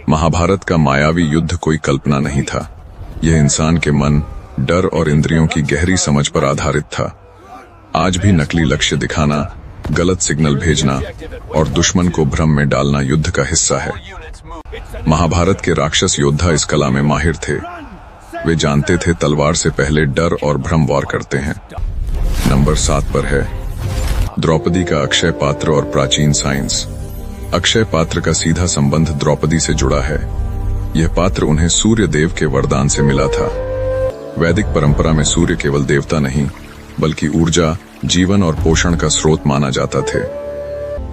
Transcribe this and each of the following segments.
महाभारत का मायावी युद्ध कोई कल्पना नहीं था। यह इंसान के मन, डर और इंद्रियों की गहरी समझ पर आधारित था। आज भी नकली लक्ष्य दिखाना, गलत सिग्नल भेजना और दुश्मन को भ्रम में डालना युद्ध का हिस्सा है। महाभारत के राक्षस योद्धा इस कला में माहिर थे। वे जानते थे तलवार से पहले डर और भ्रम वार करते हैं। नंबर 7 पर है द्रौपदी का अक्षय पात्र और प्राचीन साइंस। अक्षय पात्र का सीधा संबंध द्रौपदी से जुड़ा है। यह पात्र उन्हें सूर्य देव के वरदान से मिला था। वैदिक परंपरा में सूर्य केवल देवता नहीं, बल्कि ऊर्जा, जीवन और पोषण का स्रोत माना जाता थे।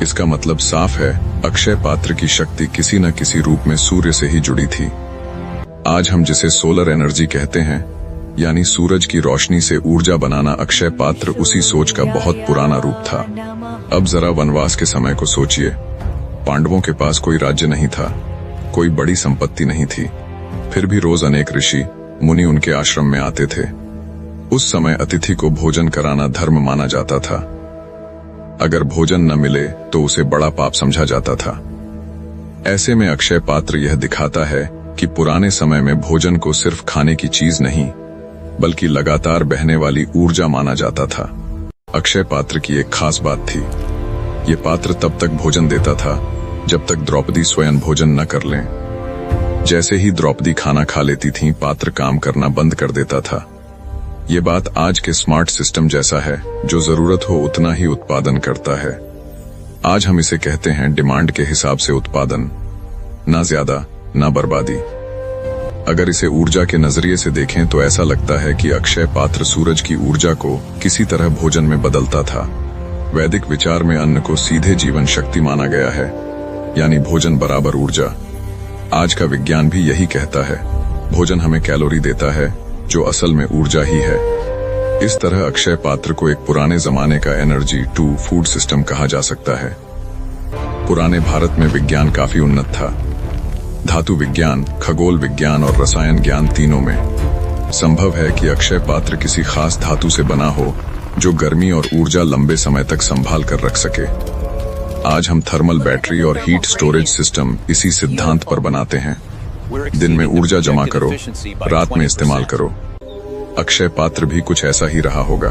इसका मतलब साफ है, अक्षय पात्र की शक्ति किसी न किसी रूप में सूर्य से ही जुड़ी थी। आज हम जिसे सोलर एनर्जी कहते हैं, यानी सूरज की रोशनी से ऊर्जा बनाना, अक्षय पात्र उसी सोच का बहुत पुराना रूप था। अब जरा वनवास के समय को सोचिए। पांडवों के पास कोई राज्य नहीं था, कोई बड़ी संपत्ति नहीं थी, फिर भी रोज अनेक ऋषि मुनि उनके आश्रम में आते थे। उस समय अतिथि को भोजन कराना धर्म माना जाता था। अगर भोजन न मिले तो उसे बड़ा पाप समझा जाता था। ऐसे में अक्षय पात्र यह दिखाता है कि पुराने समय में भोजन को सिर्फ खाने की चीज नहीं, बल्कि लगातार बहने वाली ऊर्जा माना जाता था। अक्षय पात्र की एक खास बात थी। ये पात्र तब तक भोजन देता था जब तक द्रौपदी स्वयं भोजन न कर लें। जैसे ही द्रौपदी खाना खा लेती थीं, पात्र काम करना बंद कर देता था। ये बात आज के स्मार्ट सिस्टम जैसा है, जो जरूरत हो उतना ही उत्पादन करता है। आज हम इसे कहते हैं डिमांड के हिसाब से उत्पादन, ना ज्यादा ना बर्बादी। अगर इसे ऊर्जा के नजरिए से देखें तो ऐसा लगता है कि अक्षय पात्र सूरज की ऊर्जा को किसी तरह भोजन में बदलता था। वैदिक विचार में अन्न को सीधे जीवन शक्ति माना गया है, यानी भोजन बराबर ऊर्जा। आज का विज्ञान भी यही कहता है, भोजन हमें कैलोरी देता है, जो असल में ऊर्जा ही है। इस तरह अक्षय पात्र को एक पुराने जमाने का एनर्जी टू फूड सिस्टम कहा जा सकता है। पुराने भारत में विज्ञान काफी उन्नत था। धातु विज्ञान, खगोल विज्ञान और रसायन ज्ञान तीनों में संभव है कि अक्षय पात्र किसी खास धातु से बना हो, जो गर्मी और ऊर्जा लंबे समय तक संभाल कर रख सके। आज हम थर्मल बैटरी और हीट स्टोरेज सिस्टम इसी सिद्धांत पर बनाते हैं। दिन में ऊर्जा जमा करो, रात में इस्तेमाल करो। अक्षय पात्र भी कुछ ऐसा ही रहा होगा।